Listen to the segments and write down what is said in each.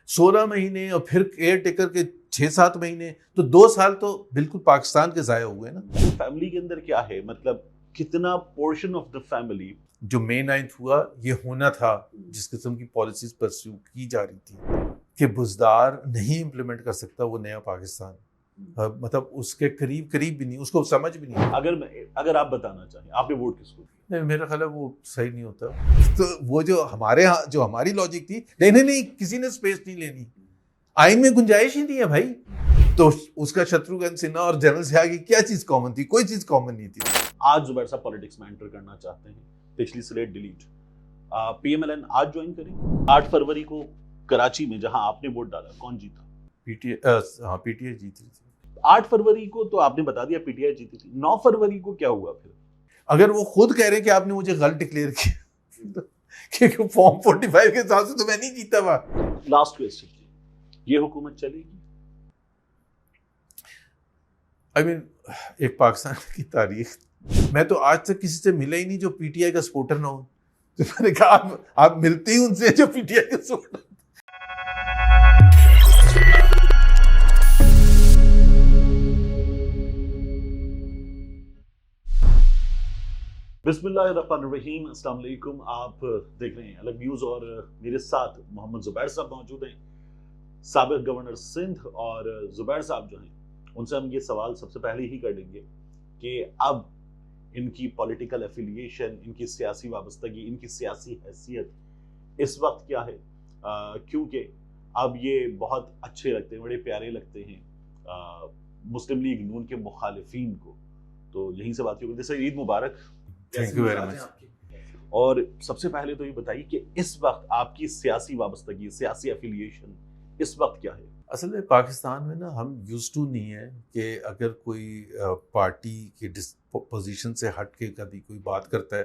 16 مہینے اور پھر ایئر ٹیکر کے 6-7 مہینے، تو 2 سال تو بالکل پاکستان کے ضائع ہوئے نا. فیملی کے اندر کیا ہے، مطلب کتنا پورشن آف دا فیملی جو مئی 9 ہوا یہ ہونا تھا، جس قسم کی پالیسیز پرسیو کی جا رہی تھی کہ بزدار نہیں امپلیمنٹ کر سکتا وہ نیا پاکستان، مطلب اس کے قریب بھی نہیں، اس کو سمجھ بھی نہیں. اگر آپ بتانا چاہیں آپ نے ووٹ کس کو دیا؟ نہیں، میرا خیال ہے وہ صحیح نہیں ہوتا. تو وہ جو ہمارے ہاں جو ہماری لاجک تھی، نہیں کسی نے اسپیس نہیں لینی، آئین میں گنجائش ہی نہیں ہے بھائی. تو اس کا شتروگھن سنہا اور جنرل سیاہ کی کیا چیز کامن تھی؟ کوئی چیز کامن نہیں تھی. آج زبیر صاحب پالیٹکس میں انٹر کرنا چاہتے ہیں، پچھلی slate delete, P M L N آج جوائن کریں. 8 فروری کو کراچی میں جہاں آپ نے ووٹ ڈالا کون جیتا؟ پی ٹی آئی جیتی تھی. 8 فروری کو تو آپ نے بتا دیا پی ٹی آئی جیتی تھی. 9 فروری کو کیا ہوا پھر؟ اگر وہ خود کہہ رہے ہیں کہ آپ نے مجھے غلط ڈکلیئر کیا کہ فارم 45 کے حساب سے تو میں نہیں جیتا ہوا. لاسٹ کوسچن، یہ حکومت چلے گی؟ ایک پاکستان کی تاریخ، میں تو آج تک کسی سے ملا ہی نہیں جو پی ٹی آئی کا سپورٹر نہ ہو. تو میں نے کہا آپ ملتے ہی ان سے جو پی ٹی آئی کا سپورٹر. بسم اللہ الرحمن الرحیم. السلام علیکم. آپ دیکھ رہے ہیں الگ نیوز اور میرے ساتھ محمد زبیر صاحب موجود ہیں، سابق گورنر سندھ. اور زبیر صاحب جو ہیں ان سے ہم یہ سوال سب سے پہلے ہی کر لیں گے کہ اب ان کی پولیٹیکل ایفیلیشن، ان کی سیاسی وابستگی، ان کی سیاسی حیثیت اس وقت کیا ہے، کیونکہ اب یہ بہت اچھے لگتے ہیں، بڑے پیارے لگتے ہیں مسلم لیگ نون کے مخالفین کو. تو یہیں سے بات ہوگی. عید مبارک. Thank you very much. اور سب سے پہلے تو یہ بتائیے کہ اس وقت آپ کی سیاسی وابستگی، سیاسی ایفیلیشن اس وقت کیا ہے؟ اصل میں پاکستان میں نا ہم یوز ٹو نہیں ہے کہ اگر کوئی پارٹی کی پوزیشن سے ہٹ کے کبھی کوئی بات کرتا ہے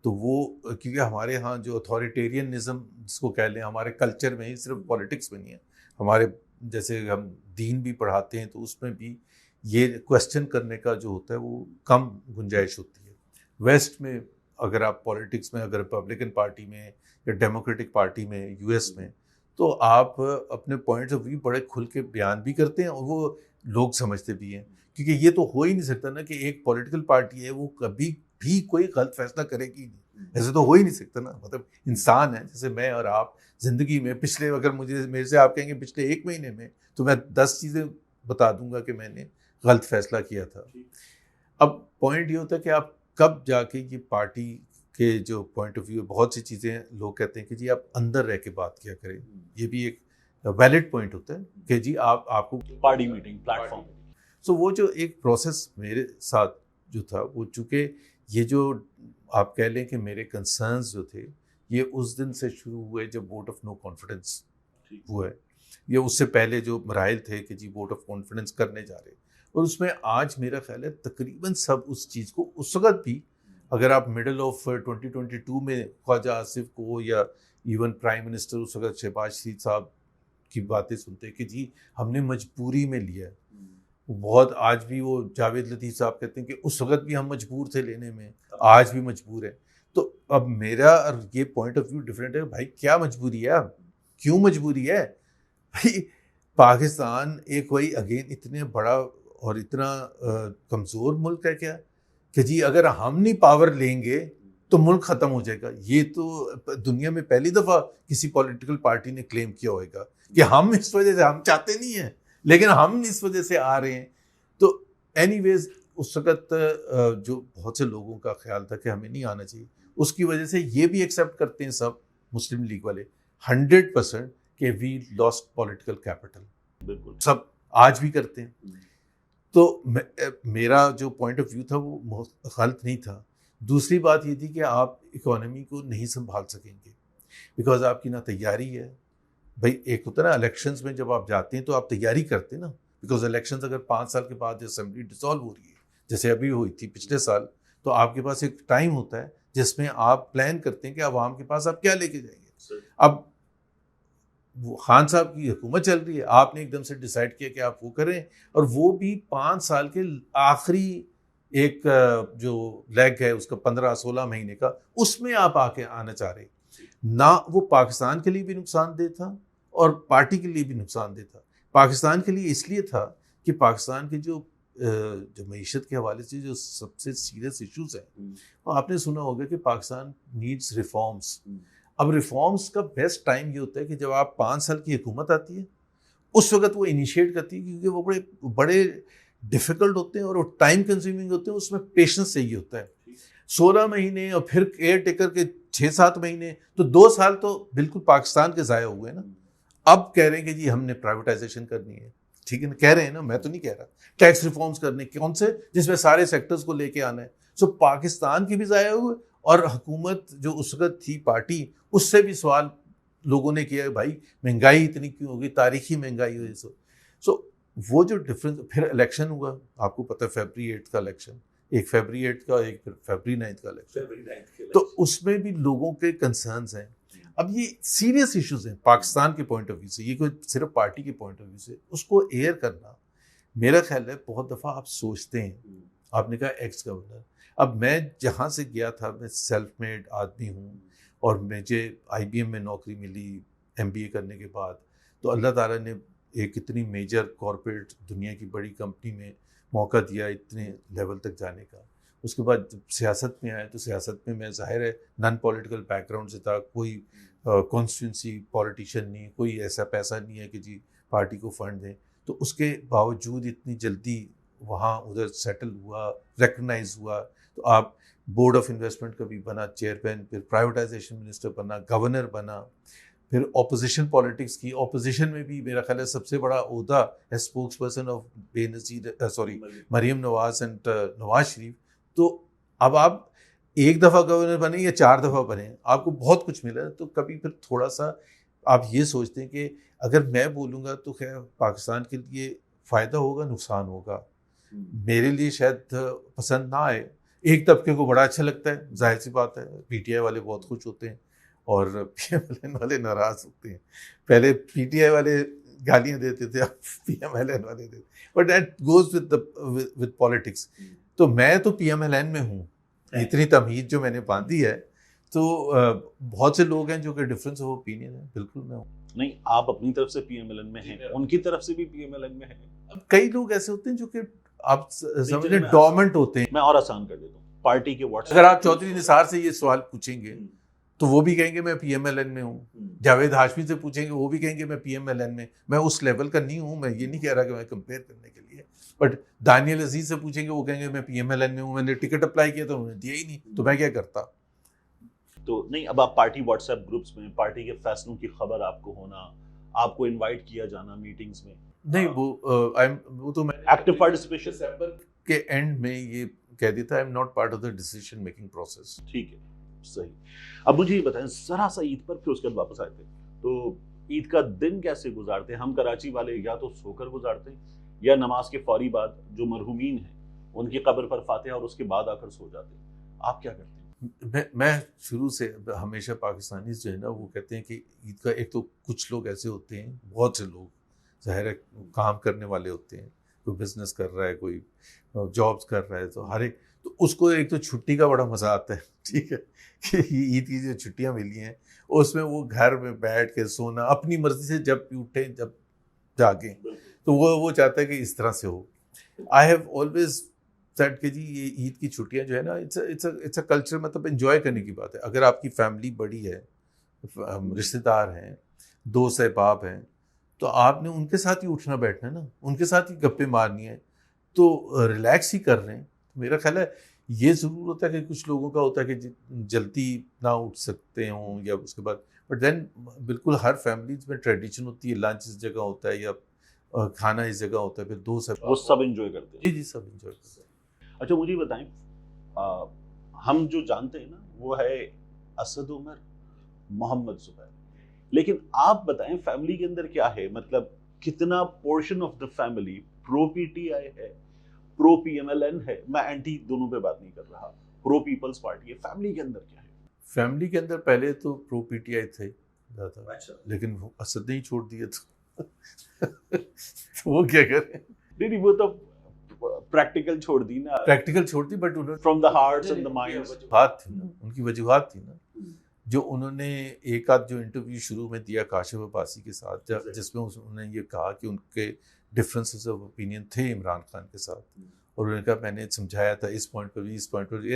تو وہ، کیونکہ ہمارے ہاں جو اتھارٹیرینزم جس کو کہہ لیں، ہمارے کلچر میں ہی، صرف پولیٹکس میں نہیں ہے، ہمارے جیسے ہم دین بھی پڑھاتے ہیں تو اس میں بھی یہ کویسچن کرنے کا جو ہوتا ہے وہ کم گنجائش ہوتی ہے. ویسٹ میں اگر آپ پولیٹکس میں، اگر ریپبلکن پارٹی میں یا ڈیموکریٹک پارٹی میں، یو ایس میں، تو آپ اپنے پوائنٹس آف ویو بڑے کھل کے بیان بھی کرتے ہیں اور وہ لوگ سمجھتے بھی ہیں. کیونکہ یہ تو ہو ہی نہیں سکتا نا کہ ایک پولیٹیکل پارٹی ہے وہ کبھی بھی کوئی غلط فیصلہ کرے گی نہیں، ایسے تو ہو ہی نہیں سکتا نا. مطلب انسان ہے جیسے میں اور آپ، زندگی میں پچھلے، اگر میرے سے آپ کہیں گے پچھلے 1 مہینے میں، تو میں 10 چیزیں بتا دوں گا کہ میں نے غلط فیصلہ کیا تھا. اب پوائنٹ یہ ہوتا ہے کہ آپ کب جا کے یہ پارٹی کے جو پوائنٹ آف ویو، بہت سی چیزیں لوگ کہتے ہیں کہ جی آپ اندر رہ کے بات کیا کریں. یہ بھی ایک ویلڈ پوائنٹ ہوتا ہے کہ جی آپ کو پارٹی میٹنگ پلیٹ فارم. سو وہ جو ایک پروسیس میرے ساتھ جو تھا، وہ چونکہ یہ جو آپ کہہ لیں کہ میرے کنسرنز جو تھے یہ اس دن سے شروع ہوئے جب ووٹ آف نو کانفیڈنس ہوا ہے. یہ اس سے پہلے جو مراحل تھے کہ جی ووٹ آف کانفیڈنس کرنے جا رہے، اور اس میں آج میرا خیال ہے تقریباً سب اس چیز کو، اس وقت بھی اگر آپ مڈل آف 2022 میں خواجہ آصف کو یا ایون پرائم منسٹر اس وقت شہباز شریف صاحب کی باتیں سنتے کہ جی ہم نے مجبوری میں لیا ہے، بہت آج بھی وہ جاوید لطیف صاحب کہتے ہیں کہ اس وقت بھی ہم مجبور تھے لینے میں، آج بھی مجبور ہے. تو اب میرا اور یہ پوائنٹ آف ویو ڈفرینٹ ہے. بھائی کیا مجبوری ہے؟ اب کیوں مجبوری ہے بھائی؟ پاکستان ایک وہی اگین اتنے بڑا اور اتنا کمزور ملک ہے کیا کہ جی اگر ہم نہیں پاور لیں گے تو ملک ختم ہو جائے گا؟ یہ تو دنیا میں پہلی دفعہ کسی پولیٹیکل پارٹی نے کلیم کیا ہوئے گا کہ ہم اس وجہ سے، ہم چاہتے نہیں ہیں لیکن ہم اس وجہ سے آ رہے ہیں. تو اینی ویز اس وقت جو بہت سے لوگوں کا خیال تھا کہ ہمیں نہیں آنا چاہیے، اس کی وجہ سے یہ بھی ایکسیپٹ کرتے ہیں سب مسلم لیگ والے 100% کہ وی لاسٹ پولیٹیکل کیپٹل. بالکل سب آج بھی کرتے ہیں. تو میرا جو پوائنٹ آف ویو تھا وہ غلط نہیں تھا. دوسری بات یہ تھی کہ آپ اکانومی کو نہیں سنبھال سکیں گے بیکاز آپ کی نہ تیاری ہے. بھائی ایک ہوتا ہے نا الیکشنز میں جب آپ جاتے ہیں تو آپ تیاری کرتے ہیں نا، بیکاز الیکشنز اگر 5 سال کے بعد اسمبلی ڈسالو ہو رہی ہے جیسے ابھی ہوئی تھی پچھلے سال، تو آپ کے پاس ایک ٹائم ہوتا ہے جس میں آپ پلان کرتے ہیں کہ عوام کے پاس آپ کیا لے کے جائیں گے. اب وہ خان صاحب کی حکومت چل رہی ہے، آپ نے ایک دم سے ڈیسائیڈ کیا کہ آپ وہ کریں، اور وہ بھی 5 سال کے آخری ایک جو لیگ ہے اس کا 15-16 مہینے کا، اس میں آپ آنا چاہ رہے. نہ وہ پاکستان کے لیے بھی نقصان دہ تھا اور پارٹی کے لیے بھی نقصان دہ تھا. پاکستان کے لیے اس لیے تھا کہ پاکستان کے جو معیشت کے حوالے سے جو سب سے سیریس ایشوز ہیں, آپ نے سنا ہوگا کہ پاکستان نیڈس ریفارمز. اب ریفارمز کا بیسٹ ٹائم یہ ہوتا ہے کہ جب آپ 5 سال کی حکومت آتی ہے, اس وقت وہ انیشیٹ کرتی ہے, کیونکہ وہ بڑے ڈیفیکلٹ ہوتے ہیں اور وہ ٹائم کنزیومنگ ہوتے ہیں, اس میں پیشنس چاہیے ہوتا ہے. 16 مہینے اور پھر کیئر ٹیکر کے 6-7 مہینے, تو 2 سال تو بالکل پاکستان کے ضائع ہوئے نا. اب کہہ رہے ہیں کہ جی ہم نے پرائیویٹائزیشن کرنی ہے, ٹھیک ہے نا, کہہ رہے ہیں نا, میں تو نہیں کہہ رہا. ٹیکس ریفارمز کرنے, کون سے, جس میں سارے سیکٹرز کو لے کے آنا ہے. سو پاکستان کی بھی ضائع ہوئے, اور حکومت جو اس وقت تھی پارٹی, اس سے بھی سوال لوگوں نے کیا ہے, بھائی مہنگائی اتنی کیوں ہوگی, تاریخی مہنگائی ہوئی. سو وہ جو ڈفرینس, پھر الیکشن ہوا, آپ کو پتہ ہے فیبری 8 کا الیکشن, ایک فیبری 8 کا, ایک پھر فیبری 9 کا الیکشن, تو اس میں بھی لوگوں کے کنسرنز ہیں. اب یہ سیریس ایشوز ہیں پاکستان کے پوائنٹ آف ویو سے, یہ کوئی صرف پارٹی کے پوائنٹ آف ویو سے, اس کو ایئر کرنا میرا خیال ہے بہت دفعہ آپ سوچتے ہیں. آپ نے کہا ایکس گورنر, اب میں جہاں سے گیا تھا, میں سیلف میڈ آدمی ہوں, اور مجھے IBM میں نوکری ملی MBA کرنے کے بعد, تو اللہ تعالیٰ نے ایک اتنی میجر کارپوریٹ دنیا کی بڑی کمپنی میں موقع دیا اتنے لیول تک جانے کا. اس کے بعد جب سیاست میں آئے تو سیاست میں ظاہر ہے نان پولیٹیکل بیک گراؤنڈ سے تھا, کوئی کانسٹیٹوئنسی پولیٹیشین نہیں, کوئی ایسا پیسہ نہیں ہے کہ جی پارٹی کو فنڈ دیں. تو اس کے باوجود اتنی جلدی وہاں ادھر سیٹل ہوا, ریکگنائز ہوا. تو آپ بورڈ آف انویسٹمنٹ کا بھی بنا چیئرمین, پھر پرائیویٹائزیشن منسٹر بنا, گورنر بنا, پھر اپوزیشن پالیٹکس کی. اپوزیشن میں بھی میرا خیال ہے سب سے بڑا عہدہ ہے اسپوکس پرسن آف بے نظیر مریم نواز اینڈ نواز شریف. تو اب آپ ایک دفعہ گورنر بنے یا 4 دفعہ بنے, آپ کو بہت کچھ ملا. تو کبھی پھر تھوڑا سا آپ یہ سوچتے ہیں کہ اگر میں بولوں گا تو خیر پاکستان کے لیے فائدہ ہوگا, نقصان ہوگا. میرے لیے شاید پسند نہ آئے, ایک طبقے کو بڑا اچھا لگتا ہے, ظاہر سی بات ہے. PTI والے بہت خوش ہوتے ہیں اور PMLN والے ناراض ہوتے ہیں. پہلے PTI والے گالیاں دیتے تھے, اب PMLN والے دیتے, but that goes with politics. تو میں تو PMLN میں ہوں, اتنی تمہید جو میں نے باندھی ہے. تو بہت سے لوگ ہیں جو کہ ڈفرینس آف اوپینین ہے, بالکل میں ہوں. نہیں, آپ اپنی طرف سے PMLN میں ہیں, ان کی طرف سے بھی PMLN میں ہیں. اب کئی لوگ ایسے ہوتے ہیں جو کہ آپ سمجھیں ڈومنٹ ہوتے ہیں. میں اور آسان کر دیتا ہوں, پارٹی کے واٹس, اگر آپ چودھری نثار سے یہ سوال پوچھیں گے تو وہ بھی کہیں گے میں PMLN میں ہوں. جاوید ہاشمی سے پوچھیں گے, وہ بھی کہیں گے میں PMLN میں. میں اس لیول کا نہیں ہوں, میں یہ نہیں کہہ رہا کہ میں کمپیئر کرنے کے لیے, بٹ دانیل عزیز سے پوچھیں گے, وہ کہیں گے میں PMLN میں ہوں, میں نے ٹکٹ اپلائی کیا تو انہوں نے دیا ہی نہیں, تو میں کیا کرتا. تو نہیں, اب آپ پارٹی واٹس ایپ گروپس میں پارٹی کے فیصلوں کی خبر آپ کو ہونا, آپ کو انوائٹ کیا جانا میٹنگز میں, نہیں وہ تو میں ایکٹیو پارٹیسپیشن دسمبر کے اینڈ میں یہ کہہ دیتا ہے, I am not part of the decision making process. ٹھیک ہے, صحیح. اب مجھے یہ بتائیں ذرا سا عید پر, پھر اس کے بعد واپس آئے تھے, تو عید کا دن کیسے گزارتے ہیں؟ ہم کراچی والے یا تو سو کر گزارتے ہیں, یا نماز کے فوری بعد جو مرحومین ہیں ان کی قبر پر فاتحہ اور اس کے بعد آ کر سو جاتے ہیں. آپ کیا کرتے ہیں؟ میں شروع سے ہمیشہ پاکستانی جو ہے نا وہ کہتے ہیں کہ عید کا, ایک تو کچھ لوگ ایسے ہوتے ہیں, بہت سے لوگ ظاہر ہے کام کرنے والے ہوتے ہیں, کوئی بزنس کر رہا ہے, کوئی جابس کر رہا ہے, تو ہر ایک, تو اس کو ایک تو چھٹی کا بڑا مزہ آتا ہے, ٹھیک ہے, کہ عید کی جو چھٹیاں ملی ہیں اس میں وہ گھر میں بیٹھ کے سونا, اپنی مرضی سے جب بھی اٹھیں جب جاگیں, تو وہ چاہتا ہے کہ اس طرح سے ہو. آئی ہیو آلویز سیٹ کہ جی یہ عید کی چھٹیاں جو ہے نا, اٹس اے کلچر, مطلب انجوائے کرنے کی بات ہے. اگر آپ کی فیملی بڑی ہے, رشتے دار ہیں, دوست احباب ہیں, تو آپ نے ان کے ساتھ ہی اٹھنا بیٹھنا ہے نا, ان کے ساتھ ہی گپیں مارنی ہے, تو ریلیکس ہی کر رہے ہیں. میرا خیال ہے یہ ضرور ہوتا ہے کہ کچھ لوگوں کا ہوتا ہے کہ جلدی نہ اٹھ سکتے ہوں, یا اس کے بعد, بٹ دین بالکل ہر فیملیز میں ٹریڈیشن ہوتی ہے, لنچ اس جگہ ہوتا ہے یا کھانا اس جگہ ہوتا ہے, پھر دوست وہ سب انجوائے کرتے ہیں. جی سب انجوائے کرتے ہیں. اچھا مجھے بتائیں, ہم جو جانتے ہیں نا وہ ہے اسد عمر, محمد زبیر, لیکن آپ بتائیں فیملی کے اندر کیا ہے, مطلب کتنا portion of the family pro PTI ہے, پرو PMLN ہے. میں اینٹی دونوں پہ بات نہیں کر رہا, پرو پیپلز پارٹی ہے. فیملی کے اندر کیا ہے؟ فیملی کے اندر پہلے تو پرو PTI تھے زیادہ, لیکن اسد نے ہی چھوڑ دیا تو وہ کیا کریں. نہیں وہ تو پریکٹیکل چھوڑ دی نا, پریکٹیکل چھوڑ دی, but from the hearts and the minds. وجوہات تھی نا, ان کی وجوہات تھی نا. جو انہوں نے ایک آدھ جو انٹرویو شروع میں دیا کاشف عباسی کے ساتھ، جس میں انہوں نے یہ کہا کہ ان کے ڈفرینسز آف اوپینین تھے عمران خان کے ساتھ، اور انہوں نے کہا میں نے سمجھایا تھا اس پوائنٹ پر بھی، اس پوائنٹ پر بھی،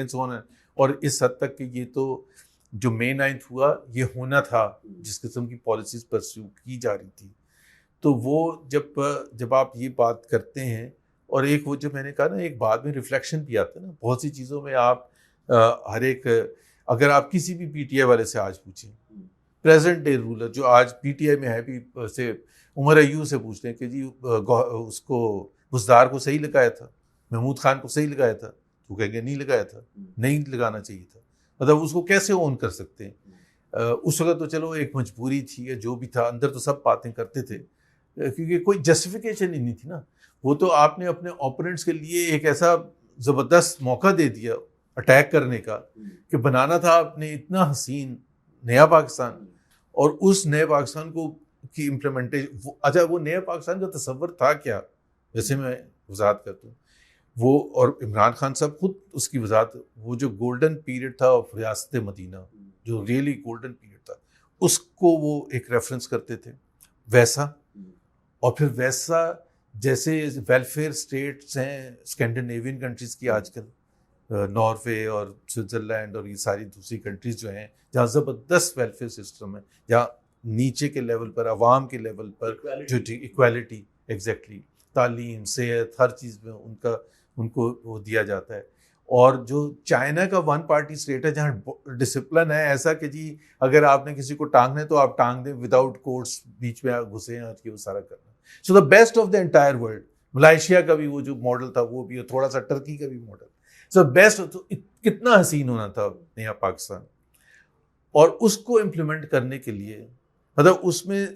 اور اس حد تک کہ یہ تو جو مے 9 ہوا یہ ہونا تھا جس قسم کی پالیسیز پرسیو کی جا رہی تھی. تو وہ جب آپ یہ بات کرتے ہیں، اور ایک وہ جو میں نے کہا نا ایک بعد میں ریفلیکشن بھی آتا ہے نا بہت سی چیزوں میں. آپ ہر ایک اگر آپ کسی بھی پی ٹی آئی والے سے آج پوچھیں، پریزنٹ ڈے رولر جو آج پی ٹی آئی میں ہے بھی، سے عمر ایوب سے پوچھتے ہیں کہ جی اس کو بزدار کو صحیح لگایا تھا، محمود خان کو صحیح لگایا تھا، تو کہیں گے نہیں لگایا تھا، نہیں لگانا چاہیے تھا. مطلب اس کو کیسے اون کر سکتے ہیں؟ اس وقت تو چلو ایک مجبوری تھی، جو بھی تھا اندر تو سب باتیں کرتے تھے کیونکہ کوئی جسٹیفیکیشن ہی نہیں تھی نا. وہ تو آپ نے اپنے اوپوننٹس کے لیے ایک ایسا زبردست موقع دے دیا اٹیک کرنے کا کہ بنانا تھا آپ نے اتنا حسین نیا پاکستان، اور اس نئے پاکستان کو کی امپلیمنٹیشن. اچھا وہ نیا پاکستان کا تصور تھا کیا؟ جیسے میں وضاحت کرتا ہوں وہ، اور عمران خان صاحب خود اس کی وضاحت، وہ جو گولڈن پیریڈ تھا ریاست مدینہ، جو ریئلی گولڈن پیریڈ تھا، اس کو وہ ایک ریفرنس کرتے تھے ویسا. اور پھر ویسا جیسے ویلفیئر اسٹیٹس ہیں اسکینڈینیوین کنٹریز کی آج کل، ناروے اور سوئٹزرلینڈ اور یہ ساری دوسری کنٹریز جو ہیں جہاں زبردست ویلفیئر سسٹم ہے، جہاں نیچے کے لیول پر عوام کے لیول پر جو ایکویلٹی، ایگزیکٹلی تعلیم، صحت، ہر چیز میں ان کو وہ دیا جاتا ہے. اور جو چائنا کا ون پارٹی اسٹیٹ ہے جہاں ڈسپلن ہے ایسا کہ جی اگر آپ نے کسی کو ٹانگنا ہے تو آپ ٹانگ دیں وداؤٹ کورٹس، بیچ میں گھسے ہیں کہ وہ سارا کرنا. So the best of the entire world. Malaysia کا بھی وہ جو ماڈل تھا وہ بھی، تھوڑا سا ٹرکی کا بھی ماڈل. So best. کتنا حسین ہونا تھا نیا پاکستان. اور اس کو امپلیمنٹ کرنے کے لیے مطلب اس میں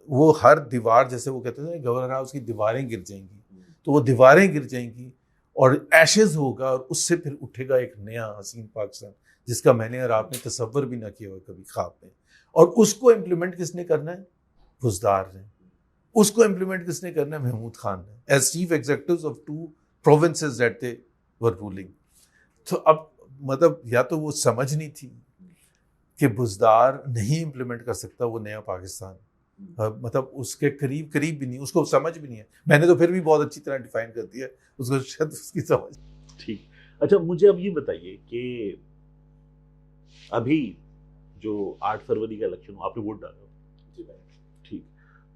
وہ ہر دیوار، جیسے وہ کہتے تھے گورنر ہاؤس کی دیواریں گر جائیں گی، تو وہ دیواریں گر جائیں گی اور ایشز ہوگا، اور اس سے پھر اٹھے گا ایک نیا حسین پاکستان جس کا میں نے اور آپ نے تصور بھی نہ کیا ہوا کبھی خواب میں. اور اس کو امپلیمنٹ کس نے کرنا ہے؟ بزدار نے. اس کو امپلیمنٹ کس نے کرنا ہے؟ محمود خان نے، as chief executives of 2 provinces that they were ruling. تو اب مطلب یا تو وہ سمجھ نہیں تھی کہ بزدار نہیں امپلیمنٹ کر سکتا وہ نیا پاکستان، مطلب اس کے قریب بھی نہیں، اس کو سمجھ بھی نہیں ہے. میں نے تو پھر بھی بہت اچھی طرح ڈیفائن کر دیا اس کو، شاید اس کی سمجھ. ٹھیک. اچھا مجھے اب یہ بتائیے کہ ابھی جو 8 فروری کا الیکشن ہوا، آپ نے ووٹ ڈالا؟ ٹھیک.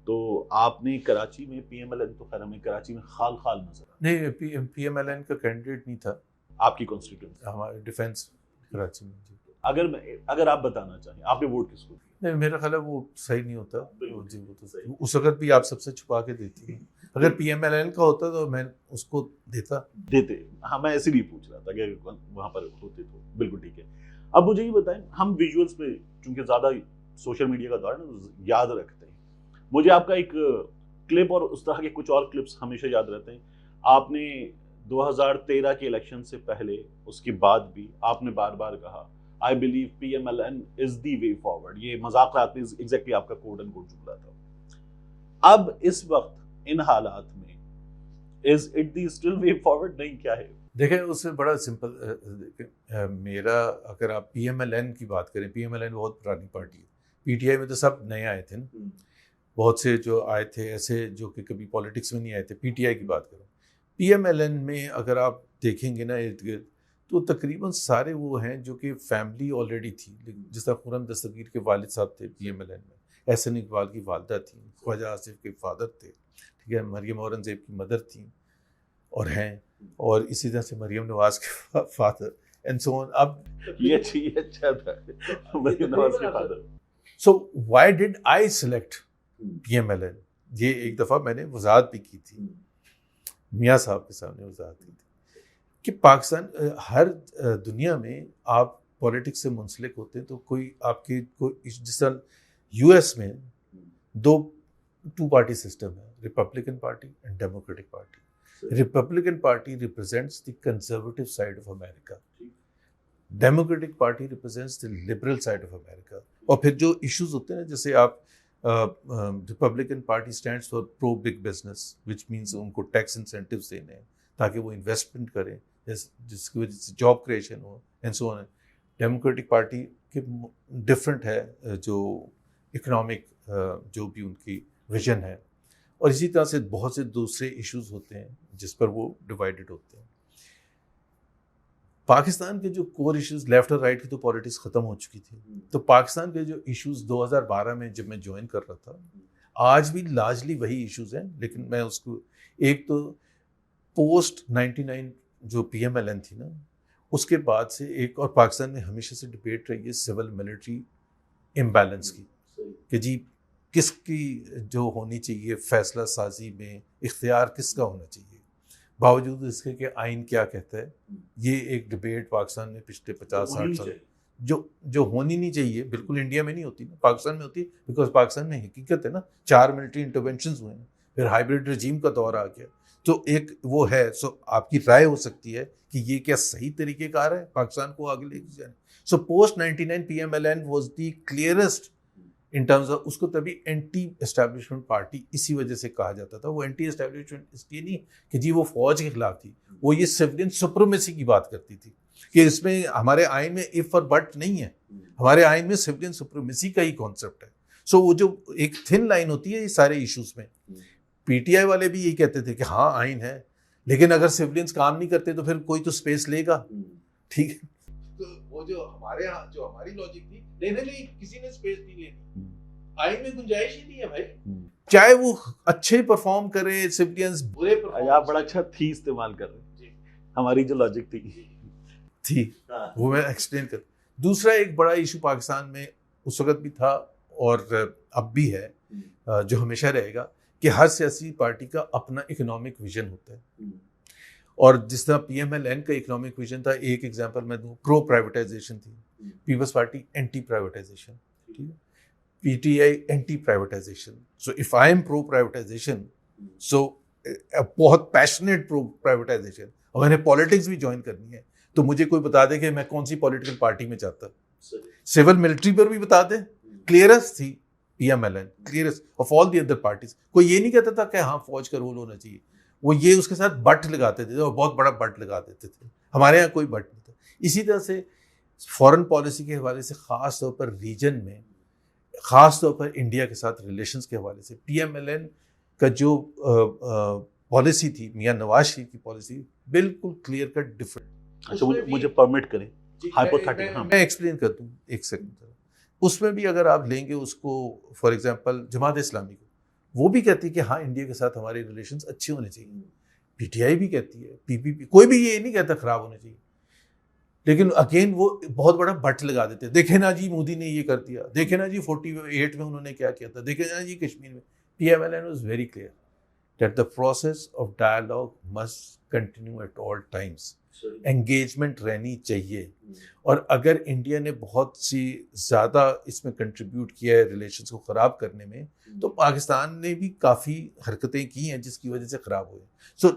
تو آپ نے کراچی میں پی ایم ایل این، تو خیر ہمیں کراچی میں خال نظر آ نہیں، پی ایم ایل این کا کینڈیڈیٹ نہیں تھا آپ کی کانسٹیٹوئنسی، ہمارے ڈیفینس کراچی میں. اگر آپ بتانا چاہیں آپ نے ووٹ کس کو دیا؟ نہیں، میرا خیال ہے وہ صحیح نہیں ہوتا جی. وہ تو صحیح، اس وقت بھی آپ سب سے چھپا کے دیتی ہیں. اگر پی ایم ایل این کا ہوتا تو میں اس کو دیتے. ہاں میں ایسے لیے پوچھ رہا تھا کہ وہاں پر ہوتے تو بالکل ٹھیک ہے. اب مجھے یہ بتائیں، ہم ویژولس پہ چونکہ زیادہ سوشل میڈیا کا دور ہے نا یاد رکھتے ہیں. مجھے آپ کا ایک کلپ اور اس طرح کے کچھ اور کلپس ہمیشہ یاد رہتے ہیں. آپ نے 2013 کے الیکشن سے پہلے، اس کے بعد بھی آپ نے بار بار کہا I believe PMLN is the way forward. یہ مذاقرات میں ایگزیکٹلی آپ کا کوڈ اینڈ کوڈ جملہ تھا. اب اس وقت ان حالات میں is it the still way forward؟ نہیں، کیا ہے؟ دیکھیں اس سے بڑا سمپل، میرا اگر آپ پی ایم ایل این کی بات کریں، پی ایم ایل این بہت پرانی پارٹی ہے. پی ٹی آئی میں تو سب نئے آئے تھے نا، بہت سے جو آئے تھے ایسے جو کہ کبھی پالیٹکس میں نہیں آئے تھے. پی ٹی آئی کی بات کریں، پی ایم ایل این میں اگر آپ دیکھیں گے نا ارد گرد تو تقریباً سارے وہ ہیں جو کہ فیملی آلریڈی تھی. جس طرح خرم دستگیر کے والد صاحب تھے پی ایم ایل این میں، احسن اقبال کی والدہ تھیں، خواجہ آصف کے فادر تھے، ٹھیک ہے، مریم اورنگزیب کی مدر تھیں اور ہیں، اور اسی طرح سے مریم نواز کے فادر اینڈ سو آن. اب یہ اچھا تھا مریم نواز کے father. So why did I select P M L N? یہ ایک دفعہ میں نے وضاحت بھی کی تھی، میاں صاحب کے سامنے وضاحت کی تھی کہ پاکستان، ہر دنیا میں آپ پولیٹکس سے منسلک ہوتے ہیں تو کوئی آپ کے کوئی، جس طرح یو ایس میں 2 پارٹی سسٹم ہے، Republican party and Democratic party. Republican party represents the conservative side of America, Democratic party represents the liberal side of America. اور پھر جو ایشوز ہوتے ہیں نا، جیسے آپ Republican party stands for pro big business, which means ان کو ٹیکس انسینٹیوز دینے ہیں تاکہ وہ انویسٹمنٹ کریں، جس کی وجہ سے job creation who and so on. Democratic party کہ ڈفرینٹ ہے جو اکنامک جو بھی ان کی ویژن ہے، اور اسی طرح سے بہت سے دوسرے ایشوز ہوتے ہیں جس پر وہ ڈیوائیڈڈ ہوتے ہیں. پاکستان کے جو کور ایشوز، لیفٹ اور رائٹ کی تو پالیٹکس ختم ہو چکی تھی، تو پاکستان کے جو ایشوز 2012 میں جب میں جوائن کر رہا تھا، آج بھی لارجلی وہی ایشوز ہیں، لیکن میں اس کو ایک تو پوسٹ 99 جو پی ایم ایل این تھی نا، اس کے بعد سے ایک اور پاکستان میں ہمیشہ سے ڈبیٹ رہی ہے سول ملٹری امبیلنس کی، کہ جی کس کی جو ہونی چاہیے فیصلہ سازی میں اختیار کس کا ہونا چاہیے، باوجود اس کے کہ آئین کیا کہتا ہے. یہ ایک ڈبیٹ پاکستان میں پچھلے 50-60 سال جو ہونی نہیں چاہیے، بالکل انڈیا میں نہیں ہوتی نا، پاکستان میں ہوتی ہے، بیکاز پاکستان میں حقیقت ہے نا 4 ملٹری انٹرونشنز ہوئے ہیں، پھر ہائبرڈ رجیم کا دور آ گیا، تو ایک وہ ہے. سو آپ کی رائے ہو سکتی ہے کہ یہ کیا صحیح طریقہ کار ہے پاکستان کو آگے لے کے جانے. So post 99 P M L N was the clearest in terms of, اس کو تبھی اینٹی اسٹیبلشمنٹ پارٹی اسی وجہ سے کہا جاتا تھا. وہ اینٹی اسٹیبلشمنٹ اس لیے نہیں کہ جی وہ فوج کے خلاف تھی، وہ یہ سویلین سپریمیسی کی بات کرتی تھی کہ اس میں ہمارے آئین میں اف اور بٹ نہیں ہے، ہمارے آئین میں سویلین سپریمیسی کا ہی کانسیپٹ ہے. سو وہ جو ایک تھن لائن ہوتی ہے یہ سارے ایشوز میں، پی ٹی آئی والے بھی یہی کہتے تھے کہ ہاں آئین ہے، لیکن اگر سولینس کام نہیں کرتے تو پھر کوئی تو اسپیس لے گا. ٹھیک ہے، تو وہ جو ہمارے ہاں جو ہماری لاجک تھی، نہیں کسی نے اسپیس نہیں لینی، آئین میں گنجائش ہی نہیں ہے بھائی، چاہے وہ اچھے پرفارم کرے سولینس برے پرفارم. آپ بڑا اچھا تھی استعمال کر رہے ہیں، ہماری جو لاجک تھی وہ میں ایکسپلین کر. دوسرا ایک بڑا ایشو پاکستان میں اس وقت بھی تھا اور اب بھی ہے، جو ہمیشہ رہے گا، کہ ہر سیاسی پارٹی کا اپنا اکنامک ویژن ہوتا ہے. اور جس طرح پی ایم ایل این کا اکنامک ویژن تھا، ایک ایگزامپل میں دوں، پرو پرائیویٹائزیشن تھی، پیپلز پارٹی اینٹی پرائیویٹائزیشن، ٹھیک ہے، P T I anti privatisation. So if I am pro privatisation, so بہت پیشنیٹ پرو پرائیویٹائزیشن، اور میں نے پالیٹکس بھی جوائن کرنی ہے، تو مجھے کوئی بتا دے کہ میں کون سی پولیٹیکل پارٹی میں چاہتا. سول ملٹری پر بھی بتا دے، کلیئرسٹ تھی P M L N, clearest of all the other parties. کوئی یہ نہیں کہتا تھا کہ ہاں فوج کا رول ہونا چاہیے، وہ یہ اس کے ساتھ بٹ لگاتے تھے اور بہت بڑا بٹ لگا دیتے تھے. ہمارے یہاں کوئی بٹ نہیں تھا. اسی طرح سے فارن پالیسی کے حوالے سے، خاص طور پر ریجن میں، خاص طور پر انڈیا کے ساتھ ریلیشنز کے حوالے سے، پی ایم ایل این کا جو پالیسی تھی، میاں نواز شریف کی پالیسی، بالکل کلیئر کٹ ڈفرینٹ. اچھا مجھے پرمٹ کریں، میں ایکسپلین کر دوں ایک سیکنڈ. اس میں بھی اگر آپ لیں گے اس کو، فار ایگزامپل جماعت اسلامی کو، وہ بھی کہتی ہے کہ ہاں انڈیا کے ساتھ ہمارے ریلیشنز اچھے ہونے چاہیے. پی ٹی آئی بھی کہتی ہے، پی پی پی، کوئی بھی یہ نہیں کہتا خراب ہونے چاہیے، لیکن اگین وہ بہت بڑا بٹ لگا دیتے ہیں. دیکھیں نا جی مودی نے یہ کر دیا، دیکھیں نا جی 48 میں انہوں نے کیا کیا تھا، دیکھیں نا جی کشمیر میں. P M L N was very clear that the process of dialogue must continue at all times. Engagement رہنی چاہیے. اور اگر انڈیا نے بہت سی زیادہ اس میں کنٹریبیوٹ کیا ہے ریلیشنز کو خراب کرنے میں، تو پاکستان نے بھی کافی حرکتیں کی ہیں جس کی وجہ سے خراب ہوئے. سو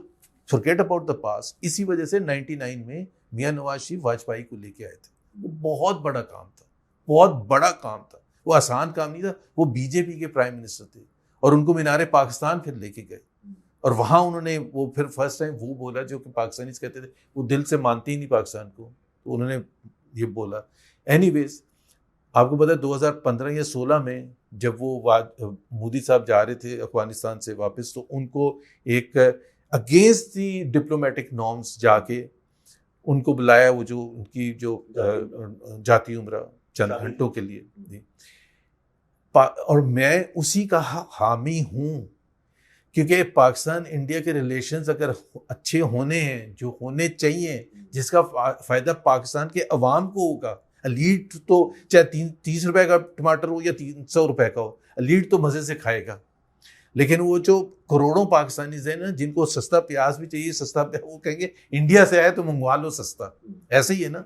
فورگیٹ اباؤٹ دا پاسٹ. اسی وجہ سے 99 میں میاں نواز شریف واجپائی کو لے کے آئے تھے. وہ بہت بڑا کام تھا، بہت بڑا کام تھا، وہ آسان کام نہیں تھا. وہ بی جے پی کے پرائم منسٹر تھے اور ان کو مینار پاکستان پھر لے کے گئے، اور وہاں انہوں نے وہ پھر فرسٹ ٹائم وہ بولا جو کہ پاکستانیز کہتے تھے وہ دل سے مانتے ہی نہیں پاکستان کو، تو انہوں نے یہ بولا. اینی ویز آپ کو پتا ہے 2015 یا 16 میں جب وہ مودی صاحب جا رہے تھے افغانستان سے واپس، تو ان کو ایک اگینسٹ دی ڈپلومیٹک نارمس جا کے ان کو بلایا، وہ جو ان کی جو جاتی عمرہ چند گھنٹوں کے لیے. اور میں اسی کا حامی ہوں، کیونکہ پاکستان انڈیا کے ریلیشنز اگر اچھے ہونے ہیں، جو ہونے چاہیے، جس کا فائدہ پاکستان کے عوام کو ہوگا. لیڈ تو چاہے 30 روپے کا ٹماٹر ہو یا 300 روپے کا ہو، لیڈ تو مزے سے کھائے گا. لیکن وہ جو کروڑوں پاکستانیز ہیں نا، جن کو سستا پیاز بھی چاہیے، سستا پیاز، وہ کہیں گے انڈیا سے آئے تو منگوا لو سستا. ایسے ہی ہے نا.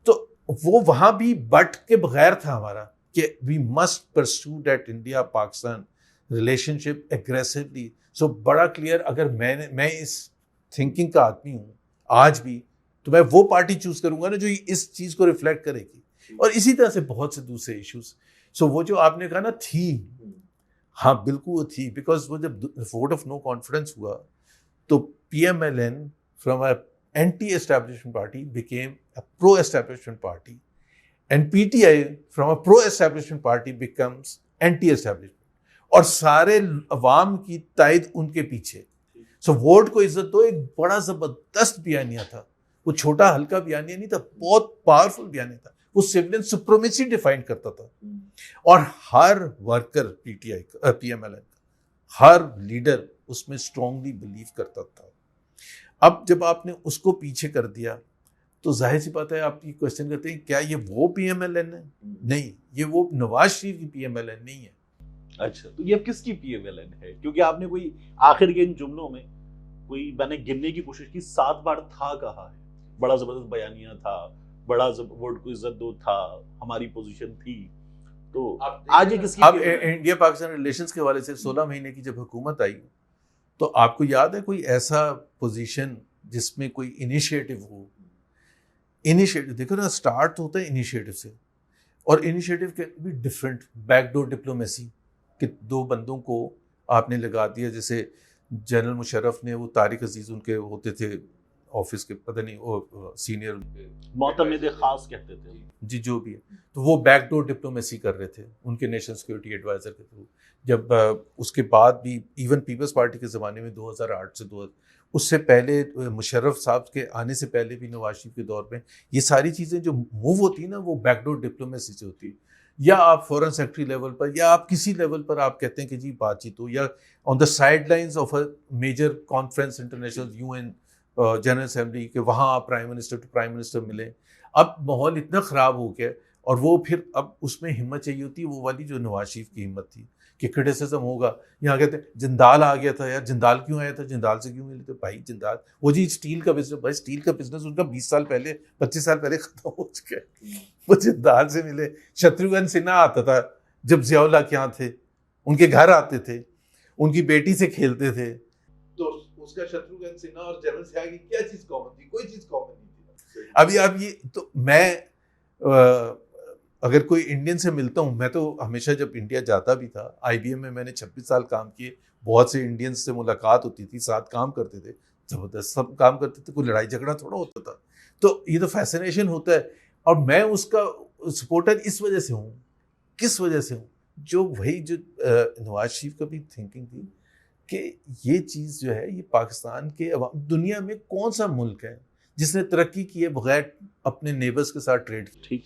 تو وہ وہاں بھی بٹ کے بغیر تھا ہمارا کہ we must pursue that India Pakistan relationship aggressively. So بڑا کلیئر. اگر میں اس تھنکنگ کا آدمی ہوں آج بھی، تو میں وہ پارٹی چوز کروں گا نا جو اس چیز کو ریفلیکٹ کرے گی. اور اسی طرح سے بہت سے دوسرے ایشوز. سو وہ جو آپ نے کہا نا تھی، ہاں بالکل وہ تھی، بیکاز وہ جب ووٹ آف نو کانفیڈنس ہوا تو P M L N from a anti establishment party became a pro establishment party. And P T I from a pro establishment party becomes anti establishment, اور سارے عوام کی تائید ان کے پیچھے. سو ووٹ کو عزت دو ایک بڑا زبردست بیانیہ تھا, وہ چھوٹا ہلکا بیانیہ نہیں تھا, بہت پاورفل بیانیہ تھا. وہ سویلین سپریمیسی ڈیفائن کرتا تھا, اور ہر ورکر پی ٹی آئی کا, پی ایم ایل این کا ہر لیڈر اس میں اسٹرانگلی بلیو کرتا تھا. اب جب آپ نے اس کو پیچھے کر دیا تو ظاہر سی بات ہے آپ یہ کوشچن کرتے ہیں کیا یہ وہ پی ایم ایل این ہے؟ نہیں, یہ وہ نواز شریف کی پی ایم ایل این نہیں ہے. اچھا, تو یہ اب کس کی پی ایم ایل این ہے؟ کیونکہ آپ نے کوئی آخر کے ان جملوں میں کوئی میں نے گننے کی کوشش کی 7 بار تھا کہا ہے. بڑا زبردست بیانیہ تھا, بڑا ووٹ کو عزت دو تھا, ہماری پوزیشن تھی. تو آج یہ کس کی؟ اب انڈیا پاکستان ریلیشنز کے حوالے سے 16 مہینے کی جب حکومت آئی تو آپ کو یاد ہے کوئی ایسا پوزیشن جس میں کوئی انیشیٹو ہو؟ انیشیٹو دیکھو نا, سٹارٹ ہوتا ہے انیشیٹو سے, اور initiative can be different. Back door diplomacy کہ 2 بندوں کو آپ نے لگا دیا, جیسے جنرل مشرف نے, وہ طارق عزیز ان کے ہوتے تھے آفس کے, پتہ نہیں وہ سینئر معتمد خاص کہتے تھے جی, جو بھی ہے, تو وہ بیک ڈور ڈپلومیسی کر رہے تھے ان کے نیشنل سیکورٹی ایڈوائزر کے تھرو. جب اس کے بعد بھی ایون پیپلز پارٹی کے زمانے میں 2008 سے اس سے پہلے مشرف صاحب کے آنے سے پہلے بھی نواز شریف کے دور میں یہ ساری چیزیں جو موو ہوتی ہیں نا وہ بیک ڈور ڈپلومیسی سے ہوتی ہے. یا آپ فورن سیکرٹری لیول پر یا آپ کسی لیول پر آپ کہتے ہیں کہ جی بات چیت ہو, یا on the sidelines of a major conference international U N general assembly کہ وہاں آپ prime minister to prime minister ملیں. اب ماحول اتنا خراب ہو گیا, اور وہ پھر اب اس میں ہمت چاہیے ہوتی ہے وہ والی جو نواز شریف کی ہمت تھی کہ کرٹیسزم ہوگا. یہاں کہتے ہیں جندال آ گیا تھا, یار جندال کیوں آیا تھا, جندال سے کیوں ملے تھے بھائی؟ جندال وہ جی اسٹیل کا بزنس, بھائی اسٹیل کا بزنس ان کا 20 سال پہلے 25 سال پہلے ختم ہو چکا ہے, وہ جندال سے ملے. شتروگھن سنہا آتا تھا جب ضیاء اللہ کے یہاں تھے, ان کے گھر آتے تھے, ان کی بیٹی سے کھیلتے تھے. تو اس کا شتروگھن سنہا اور جنرل سیاہ کی کیا چیز کامن تھی؟ کوئی چیز کامن نہیں تھی. ابھی آپ یہ تو میں اگر کوئی انڈین سے ملتا ہوں, میں تو ہمیشہ جب انڈیا جاتا بھی تھا, آئی بی ایم میں نے 26 سال کام کیے, بہت سے انڈینس سے ملاقات ہوتی تھی, ساتھ کام کرتے تھے, زبردست سب کام کرتے تھے, کوئی لڑائی جھگڑا تھوڑا ہوتا تھا. تو یہ تو فیسنیشن ہوتا ہے, اور میں اس کا سپورٹر اس وجہ سے ہوں. کس وجہ سے ہوں؟ جو وہی جو نواز شریف کا بھی تھنکنگ تھی کہ یہ چیز جو ہے یہ پاکستان کے دنیا میں کون سا ملک ہے جس نے ترقی کی ہے بغیر اپنے نیبرز کے ساتھ ٹریڈ کی. ٹھیک.